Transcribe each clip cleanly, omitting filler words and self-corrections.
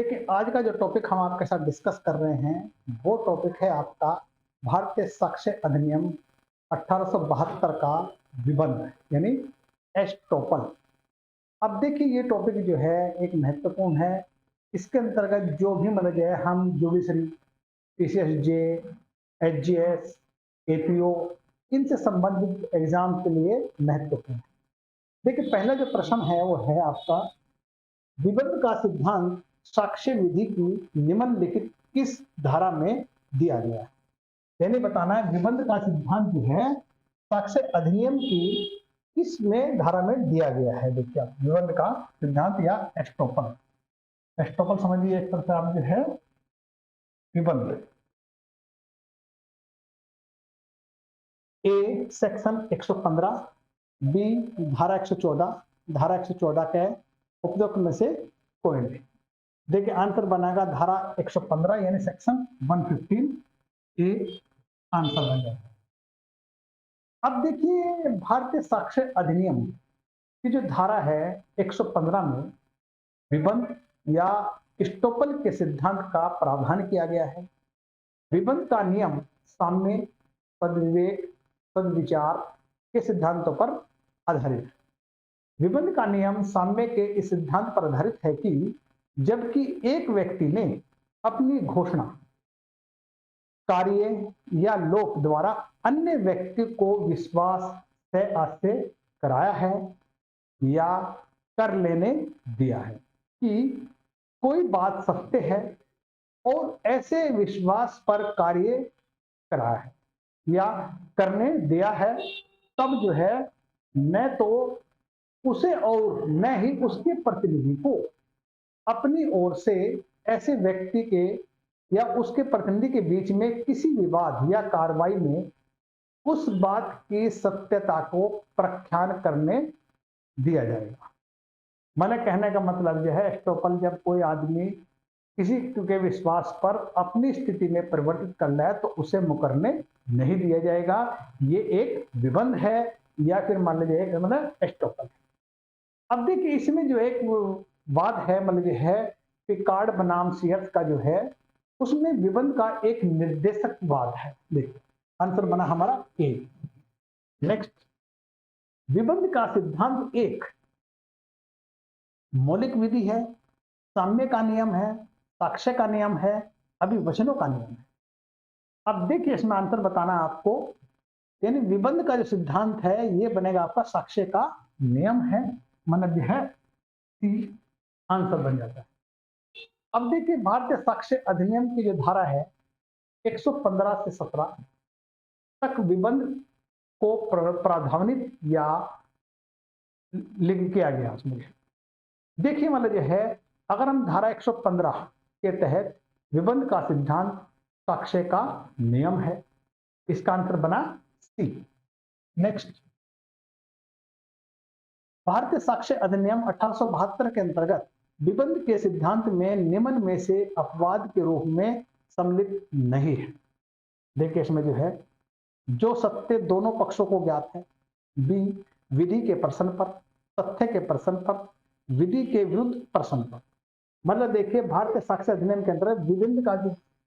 देखिए, आज का जो टॉपिक हम आपके साथ डिस्कस कर रहे हैं, वो टॉपिक है आपका भारतीय साक्ष्य अधिनियम 1872 का विबंध यानी एस्टॉपल। अब देखिए, ये टॉपिक जो है एक महत्वपूर्ण है। इसके अंतर्गत जो भी मतलब जो है हम जुडिशरी, पीसीएसजे, एचजीएस, एपीओ इनसे संबंधित एग्जाम के लिए महत्वपूर्ण है। देखिए, पहला जो प्रश्न है वो है आपका, विबंध का सिद्धांत साक्ष्य विधि की निम्नलिखित किस धारा में दिया गया है। यानी बताना है विबंध का सिद्धांत जो है साक्ष्य अधिनियम की किस में धारा में दिया गया है। देखिए, आप विबंध का सिद्धांत या एस्टॉपल, एस्टॉपल समझिए एक तरह से आप जो है विबंध। ए सेक्शन 115, बी धारा 114, धारा 114 के उपयुक्त में से कोई नहीं। देखिए, आंसर बनेगा धारा 115 यानी सेक्शन 115 ए आंसर बन जाएगा। अब देखिए, भारतीय साक्ष्य अधिनियम की जो धारा है 115 में विबंध या एस्टॉपल के सिद्धांत का प्रावधान किया गया है। विबंध का नियम साम्य, सद्विवेक, सद्विचार के सिद्धांतों पर आधारित है। विबंध का नियम साम्य के इस सिद्धांत पर आधारित है कि जबकि एक व्यक्ति ने अपनी घोषणा कार्य या लोक द्वारा अन्य व्यक्ति को विश्वास से आश्चर्य कराया है या कर लेने दिया है कि कोई बात सत्य है और ऐसे विश्वास पर कार्य कराया है या करने दिया है, तब जो है न तो उसे और न ही उसके प्रतिनिधि को अपनी ओर से ऐसे व्यक्ति के या उसके प्रतिनिधि के बीच में किसी विवाद या कार्रवाई में उस बात की सत्यता को प्रख्यान करने दिया जाएगा। मैंने कहने का मतलब जो है, एस्टॉपल जब कोई आदमी किसी के विश्वास पर अपनी स्थिति में परिवर्तित कर ले तो उसे मुकरने नहीं दिया जाएगा। ये एक विबंध है या फिर मान लीजिए मतलब एस्टॉपल है। अब देखिए, इसमें जो एक वाद है मतलब ये है पिकार्ड बनाम सीयर्स का जो है, उसमें विबंध का एक निर्देशक वाद है। देखिए, आंसर बना हमारा ए। नेक्स्ट, विबंध का सिद्धांत एक मौलिक विधि है, साम्य का नियम है, साक्ष्य का नियम है, अभिवचनों का नियम है। अब देखिए, इसमें आंसर बताना है आपको, यानी विबंध का जो सिद्धांत है ये बनेगा आपका साक्ष्य का नियम है, मतलब यह है सी आंसर बन जाता है। अब देखिए, भारतीय साक्ष्य अधिनियम की जो धारा है 115 से 17 तक विबंध को प्रावधानित या लिंक किया गया उसमें। देखिए, मतलब यह है, अगर हम धारा 115 के तहत विबंध का सिद्धांत साक्ष्य का नियम है, इसका आंसर बना सी। नेक्स्ट, भारतीय साक्ष्य अधिनियम 1872 के अंतर्गत विबंध के सिद्धांत में निम्न में से अपवाद के रूप में सम्मिलित नहीं है। देखिए, इसमें जो है, जो सत्य दोनों पक्षों को ज्ञात है, बी विधि के प्रश्न पर, तथ्य के प्रश्न पर, विधि के विरुद्ध प्रश्न पर। मतलब देखिए, भारतीय साक्ष्य अधिनियम के अंतर्गत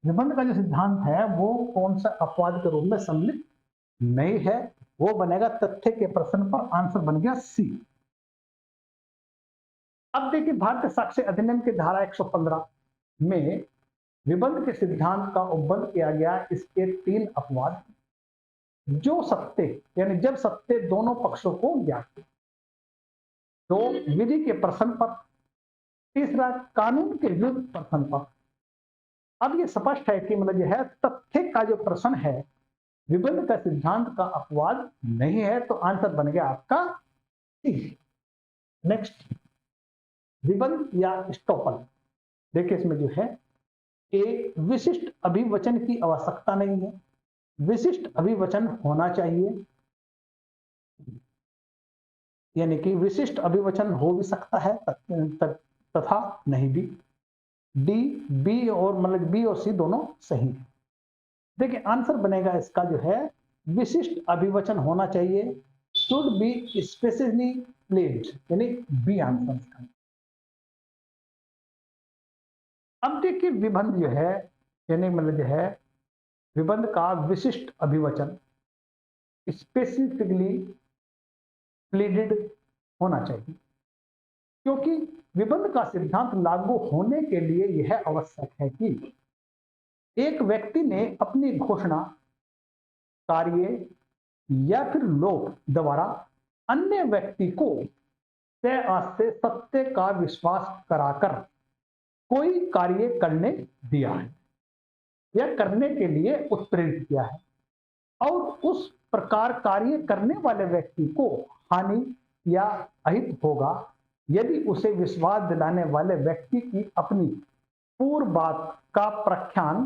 विबंध का जो सिद्धांत है वो कौन सा अपवाद के रूप में सम्मिलित नहीं है, वो बनेगा तथ्य के प्रश्न पर। आंसर बन गया सी। अब देखिए, भारतीय साक्ष्य अधिनियम की धारा 115 में विबंध के सिद्धांत का उपबंध किया गया। इसके 3 अपवाद, जो सत्य यानी जब सत्य दोनों पक्षों को ज्ञात है, तो विधि के प्रश्न पर, तीसरा कानून के विरुद्ध प्रश्न पर। अब ये स्पष्ट है कि मतलब यह है तथ्य का जो प्रश्न है विबंध का सिद्धांत का अपवाद नहीं है, तो आंसर बन गया आपका सी। नेक्स्ट, विबंध या एस्टॉपल। देखिए, इसमें जो है एक विशिष्ट अभिवचन की आवश्यकता नहीं है, विशिष्ट अभिवचन होना चाहिए, यानी कि विशिष्ट अभिवचन हो भी सकता है तथा नहीं भी। डी बी और मतलब बी और सी दोनों सही है। देखिए, आंसर बनेगा इसका जो है विशिष्ट अभिवचन होना चाहिए, शुड बी स्पेशली प्लेड, यानी बी आंसर इसका। अब देखिए विबंध जो है, यानी मतलब जो है विबंध का विशिष्ट अभिवचन स्पेसिफिकली प्लीडेड होना चाहिए, क्योंकि विबंध का सिद्धांत लागू होने के लिए यह आवश्यक है कि एक व्यक्ति ने अपनी घोषणा, कार्य या फिर लोक द्वारा अन्य व्यक्ति को तय आज से सत्य का विश्वास कराकर कोई कार्य करने दिया है या करने के लिए उत्प्रेरित किया है, और उस प्रकार कार्य करने वाले व्यक्ति को हानि या अहित होगा यदि उसे विश्वास दिलाने वाले व्यक्ति की अपनी पूर्व बात का प्रख्यान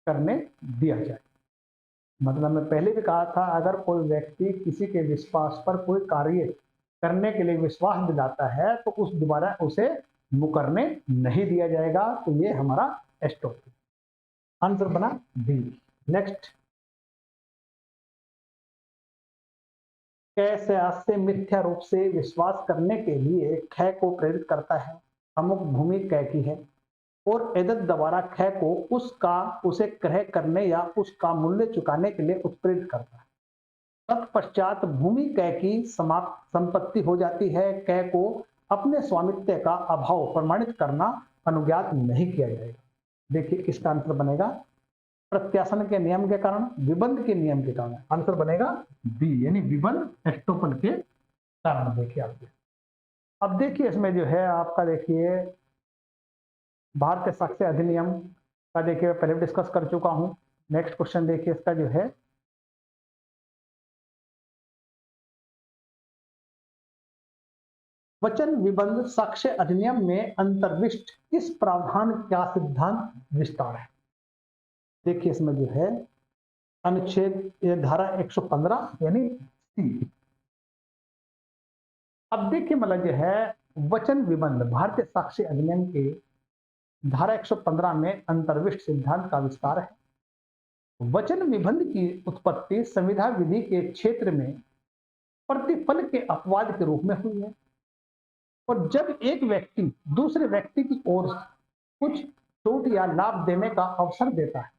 करने दिया जाए। मतलब मैं पहले भी कहा था, अगर कोई व्यक्ति किसी के विश्वास पर कोई कार्य करने के लिए विश्वास दिलाता है तो उस दोबारा उसे मुकरने नहीं दिया जाएगा। तो ये हमारा स्टॉप आंसर बना बी। नेक्स्ट, कैसे आज से मिथ्या रूप से विश्वास करने के लिए ख को प्रेरित करता है। अमुक भूमि कै की है और एदत द्वारा ख को उसका उसे क्रय करने या उसका मूल्य चुकाने के लिए उत्प्रेरित करता है। तत्पश्चात भूमि कै की समाप्त संपत्ति हो जाती है। कै को अपने स्वामित्व का अभाव प्रमाणित करना अनुज्ञात नहीं किया जाएगा। देखिए इसका आंसर बनेगा प्रत्यासन के नियम के कारण, विबंध के नियम के कारण। आंसर बनेगा बी, यानी विबंध एस्टोपल के कारण। देखिए आप, अब देखिए इसमें जो है आपका, देखिए भारतीय साक्ष्य अधिनियम का देखिए पहले डिस्कस कर चुका हूं। नेक्स्ट क्वेश्चन देखिए इसका जो है, वचन विबंध साक्ष्य अधिनियम में अंतर्विष्ट इस प्रावधान का सिद्धांत विस्तार है। देखिए इसमें जो है अनुच्छेद धारा 115 यानी सी। अब देखिए मतलब जो है वचन विबंध भारतीय साक्ष्य अधिनियम के धारा 115 में अंतर्विष्ट सिद्धांत का विस्तार है। वचन विबंध की उत्पत्ति संविधा विधि के क्षेत्र में प्रतिफल के अपवाद के रूप में हुई है, और जब एक व्यक्ति दूसरे व्यक्ति की ओर कुछ छूट या लाभ देने का अवसर देता है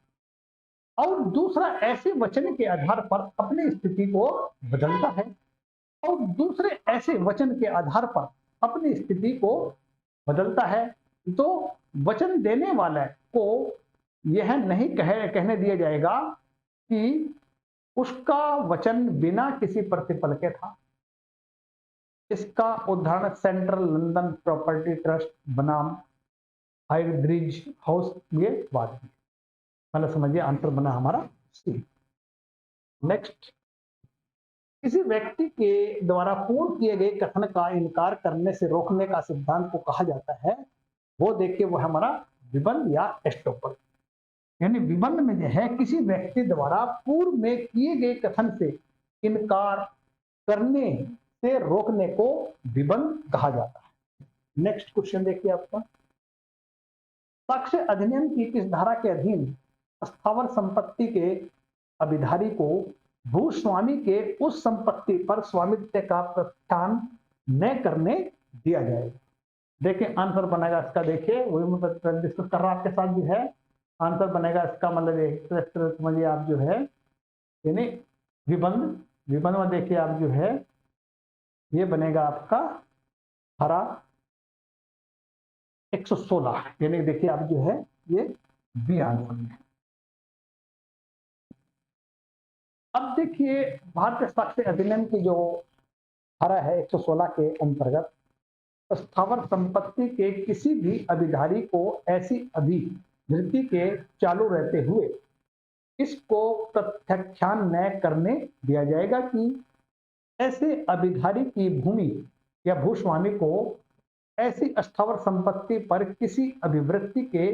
और दूसरा ऐसे वचन के आधार पर अपनी स्थिति को बदलता है, और दूसरे ऐसे वचन के आधार पर अपनी स्थिति को बदलता है, तो वचन देने वाले को यह नहीं कहने दिया जाएगा कि उसका वचन बिना किसी प्रतिफल के था। इसका उदाहरण सेंट्रल लंदन प्रॉपर्टी ट्रस्ट बनाम हाइब्रिज हाउस ये बात है। मतलब समझिए आंसर बना हमारा सी। नेक्स्ट, किसी व्यक्ति के द्वारा पूर्ण किए गए कथन का इनकार करने से रोकने का सिद्धांत को कहा जाता है, वो देखिए वो हमारा विबंध या एस्टोपल। यानी विबंध में जो है किसी व्यक्ति द्वारा पूर्व में किए गए कथन से इनकार करने से रोकने को विबंध कहा जाता है। नेक्स्ट क्वेश्चन देखिए आपका, साक्ष्य अधिनियम की किस धारा के अधीन स्थावर संपत्ति के अभिधारी को भूस्वामी के उस संपत्ति पर स्वामित्व का प्रस्थान न करने दिया जाएगा। देखिए आंसर बनेगा इसका, देखिए वही मैं डिस्कस कर रहा हूं आपके साथ जो है, आंसर बनेगा इसका मतलब समझिए आप जो है, यानी विबंध विबंध में देखिए आप जो है ये बनेगा आपका धारा 116, यानी देखिए आप जो है ये बी आंसर है। अब देखिए भारतीय साक्ष्य अधिनियम की जो धारा है 116 के अंतर्गत स्थावर संपत्ति के किसी भी अधिधारी को ऐसी अभिवृत्ति के चालू रहते हुए इसको प्रत्याख्यान न करने दिया जाएगा कि ऐसे अभिधारी की भूमि या भूस्वामी को ऐसी स्थावर संपत्ति पर किसी अभिवृत्ति के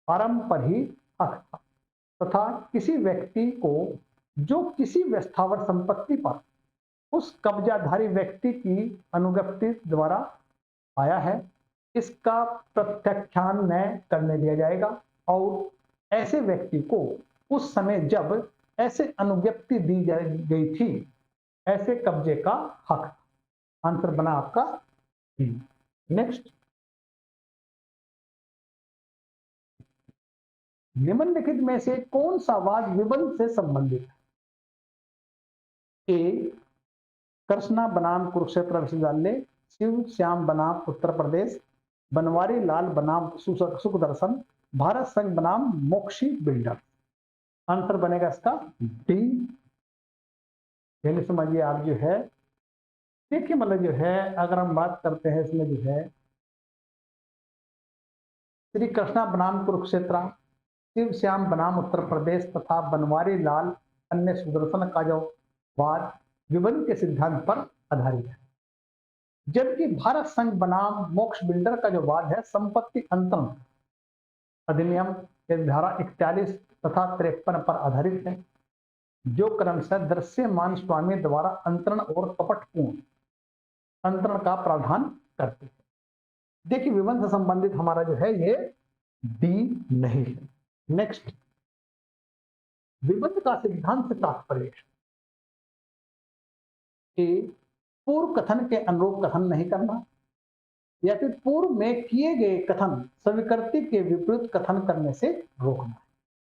आरंभ पर ही हक था, तथा किसी व्यक्ति को जो किसी स्थावर संपत्ति पर उस कब्जाधारी व्यक्ति की अनुज्ञप्ति द्वारा आया है इसका प्रत्याख्यान न करने दिया जाएगा, और ऐसे व्यक्ति को उस समय जब ऐसे अनुज्ञप्ति दी गई थी ऐसे कब्जे का हक। आंसर बना आपका बी। नेक्स्ट, निम्नलिखित में से कौन सा वाद विबंध से संबंधित है? ए कृष्णा बनाम कुरुक्षेत्र विश्वविद्यालय, शिव श्याम बनाम उत्तर प्रदेश, बनवारी लाल बनाम सुखदर्शन, भारत संघ बनाम मोक्षी बिल्डर। आंसर बनेगा इसका डी। यानी समझिए आप जो है, देखिए मतलब जो है अगर हम बात करते हैं इसमें जो है श्री कृष्णा बनाम कुरुक्षेत्र, शिव श्याम बनाम उत्तर प्रदेश तथा बनवारी लाल अन्य सुदर्शन का जो वाद विबंध के सिद्धांत पर आधारित है, जबकि भारत संघ बनाम मोक्ष बिल्डर का जो वाद है संपत्ति अंतरण अधिनियम के धारा 41 तथा 53 पर आधारित है, जो क्रमशः दृश्यमान स्वामी द्वारा अंतरण और कपटपूर्ण अंतरण का प्रावधान करते हैं। देखिए विबंध से संबंधित हमारा जो है ये डी नहीं है। नेक्स्ट, विबंध का सिद्धांत से तात्पर्य ए पूर्व कथन के अनुरूप कथन नहीं करना, या फिर पूर्व में किए गए कथन स्वीकृति के विपरीत कथन करने से रोकना।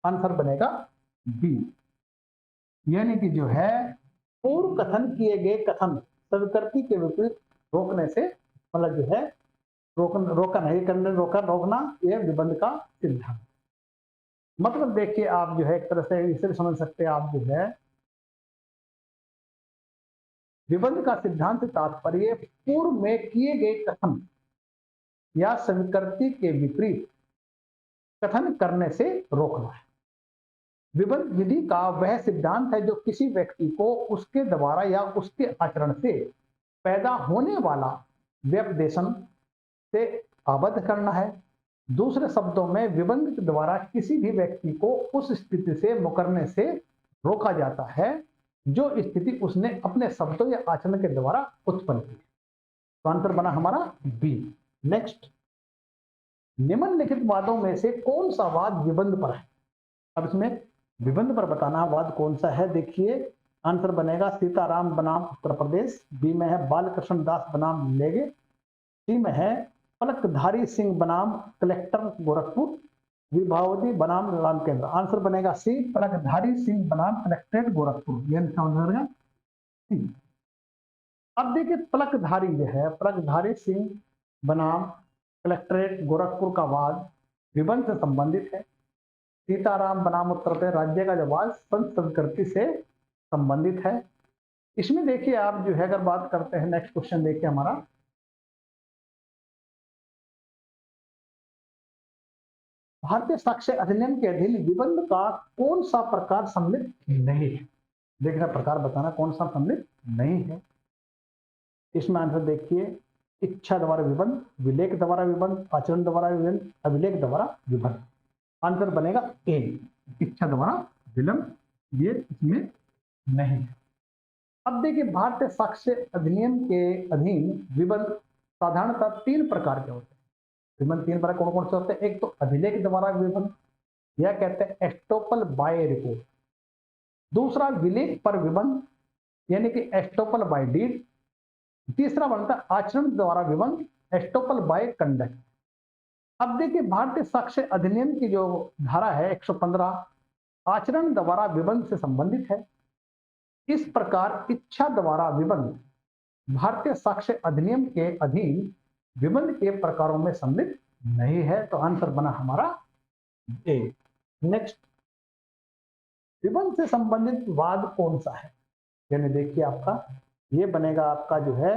आंसर बनेगा बी। यानी कि जो है पूर्व कथन किए गए कथन स्वीकृति के विपरीत रोकने से मतलब जो है रोका नहीं करने रोकना, यह विबंध का सिद्धांत। मतलब देखिए आप जो है एक तरह से इसे समझ सकते हैं आप जो है विबंध का सिद्धांत तात्पर्य पूर्व में किए गए कथन या स्वीकृति के विपरीत कथन करने से रोकना है। विबंध विधि का वह सिद्धांत है जो किसी व्यक्ति को उसके द्वारा या उसके आचरण से पैदा होने वाला व्यपदेशन से आबद्ध करना है। दूसरे शब्दों में विबंध के द्वारा किसी भी व्यक्ति को उस स्थिति से मुकरने से रोका जाता है जो स्थिति उसने अपने शब्दों या आचरण के द्वारा उत्पन्न की। तो आंसर बना हमारा बी। नेक्स्ट, निम्नलिखित वादों में से कौन सा वाद विबंध पर है? अब इसमें विबंध पर बताना वाद कौन सा है। देखिए आंसर बनेगा सीताराम बनाम उत्तर प्रदेश, बी में है बालकृष्ण दास बनाम लेगे, सी में है पलकधारी सिंह बनाम कलेक्टर गोरखपुर, विभावती बनाम रामकेंद्र। आंसर बनेगा सी पलकधारी सिंह बनाम कलेक्ट्रेट गोरखपुर। यह समझ सी। अब देखिए पलकधारी जो है पलकधारी सिंह बनाम कलेक्ट्रेट गोरखपुर का वाद विबंध से संबंधित है। सीताराम बनाम उत्तर प्रदेश राज्य का जो वाद संत संस्कृति से संबंधित है। इसमें देखिए आप जो है अगर बात करते हैं नेक्स्ट क्वेश्चन देखिए हमारा, भारतीय साक्ष्य अधिनियम के अधीन विबंध का कौन सा प्रकार सम्मिलित नहीं है? देखना प्रकार बताना कौन सा सम्मिलित नहीं है। इसमें आंसर देखिए इच्छा द्वारा विबंध, विलेख द्वारा विबंध, आचरण द्वारा विबंध, अभिलेख द्वारा विबंध। आंसर बनेगा ए इच्छा द्वारा विलंब, ये इसमें नहीं है। अब देखिए भारतीय साक्ष्य अधिनियम के अधीन विबंध साधारणतः 3 प्रकार के होते हैं। विबंध 3 प्रकार कौन कौन से होते हैं? एक तो अभिलेख द्वारा विबंध, यह कहते हैं एस्टोपल बाय रिपोर्ट। दूसरा विलेख पर विबंध यानी कि एस्टोपल बाय डीड। तीसरा बनता है आचरण द्वारा विबंध, एस्टोपल बाय कंडक्ट। अब देखिए भारतीय साक्ष्य अधिनियम की जो धारा है 115 आचरण द्वारा विबंध से संबंधित है। इस प्रकार इच्छा द्वारा विबंध भारतीय साक्ष्य अधिनियम के अधीन विबंध के प्रकारों में सम्मिलित नहीं है। तो आंसर बना हमारा ए। नेक्स्ट, विबंध से संबंधित वाद कौन सा है? यानी देखिए आपका ये बनेगा आपका जो है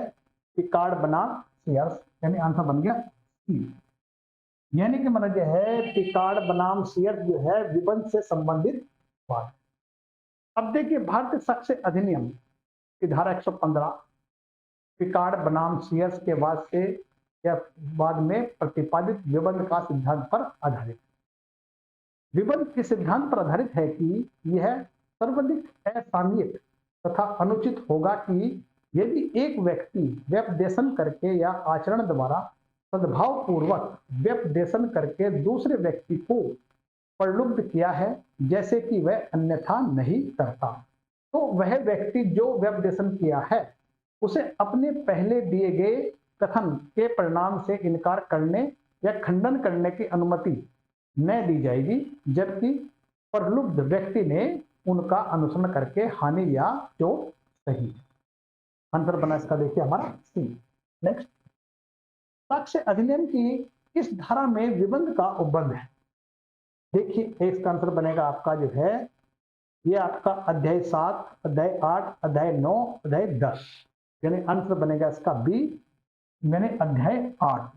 पिकार्ड बनाम सीयर्स, यानी आंसर बन गया सी। यानी कि मतलब जो है पिकार्ड बनाम सीयर्स जो है विबंध से संबंधित वाद। अब देखिए भारतीय साक्ष्य अधिनियम की धारा 115 पिकार्ड बनाम सीयर्स के वाद से या बाद में प्रतिपादित विबंध का सिद्धांत पर आधारित। विबंध के सिद्धांत पर आधारित है कि यह सर्वाधिक असामयिक तथा अनुचित होगा कि यदि एक व्यक्ति व्यपदेशन करके या आचरण द्वारा सद्भाव पूर्वक व्यपदेशन करके दूसरे व्यक्ति को प्रलुब्ध किया है जैसे कि वह अन्यथा नहीं करता, तो वह व्यक्ति जो व्यपदेशन किया है उसे अपने पहले दिए गए कथन के परिणाम से इनकार करने या खंडन करने की अनुमति न दी जाएगी, जबकि प्रलुब्ध व्यक्ति ने उनका अनुसरण करके हानि या चोट सही। आंसर बना इसका देखिए हमारा सी। नेक्स्ट, साक्ष्य अधिनियम की इस धारा में विबंध का उपबंध है। देखिए इसका आंसर बनेगा आपका जो है ये आपका अध्याय 7, अध्याय 8, अध्याय 9, अध्याय 10, यानी आंसर बनेगा इसका बी, यानी अध्याय 8।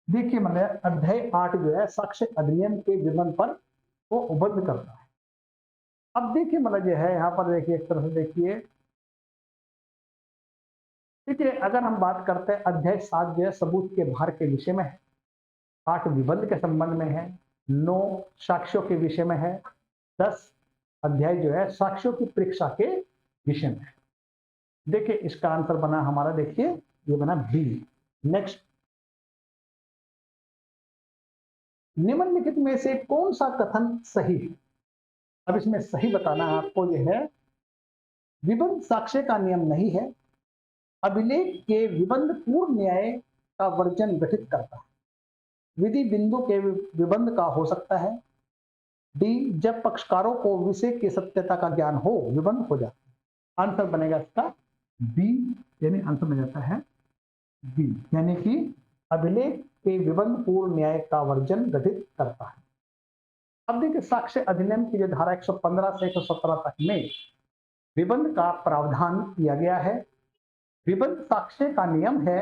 देखिए मतलब अध्याय 8 जो है साक्ष्य अधिनियम के विवरण पर वो उपबद्ध करता है। अब देखिए मतलब जो है यहाँ पर देखिए एक तरह से देखिए अगर हम बात करते हैं अध्याय 7 जो है सबूत के भार के विषय में है, 8 विबंध के संबंध में है, 9 साक्ष्यों के विषय में है, 10 अध्याय जो है साक्ष्यों की परीक्षा के विषय में है। देखिए इसका आंसर बना हमारा देखिए ये बना बी। नेक्स्ट, निम्नलिखित में से कौन सा कथन सही है? अब इसमें सही बताना आपको यह है, विबंध साक्ष्य का नियम नहीं है, अभिलेख के विबंध पूर्ण न्याय का वर्जन गठित करता है, विधि बिंदु के विबंध का हो सकता है, डी जब पक्षकारों को विषय की सत्यता का ज्ञान हो विबंध हो जाता है। आंसर बनेगा इसका बी, यानी आंसर बन जाता है बी, यानी कि अभिलेख के विबंध पूर्ण न्याय का वर्जन गठित करता है। अब देखिए साक्ष्य अधिनियम की जो धारा 115 से 117 तक में विबंध का प्रावधान किया गया है। विबंध साक्ष्य का नियम है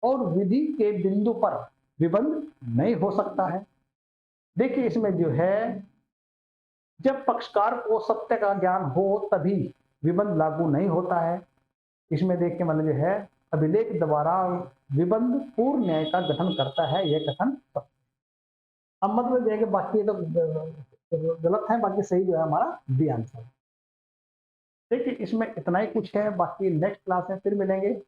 और विधि के बिंदु पर विबंध नहीं हो सकता है। देखिए इसमें जो है जब पक्षकार को सत्य का ज्ञान हो तभी विबंध लागू नहीं होता है। इसमें देखिए मतलब जो है अभिलेख द्वारा विबंध पूर्ण न्याय का गठन करता है, यह कथन सत्य। अब मतलब जो है कि बाकी तो गलत है, बाकी सही जो है हमारा बी आंसर। देखिए इसमें इतना ही कुछ है, बाकी नेक्स्ट क्लास में फिर मिलेंगे।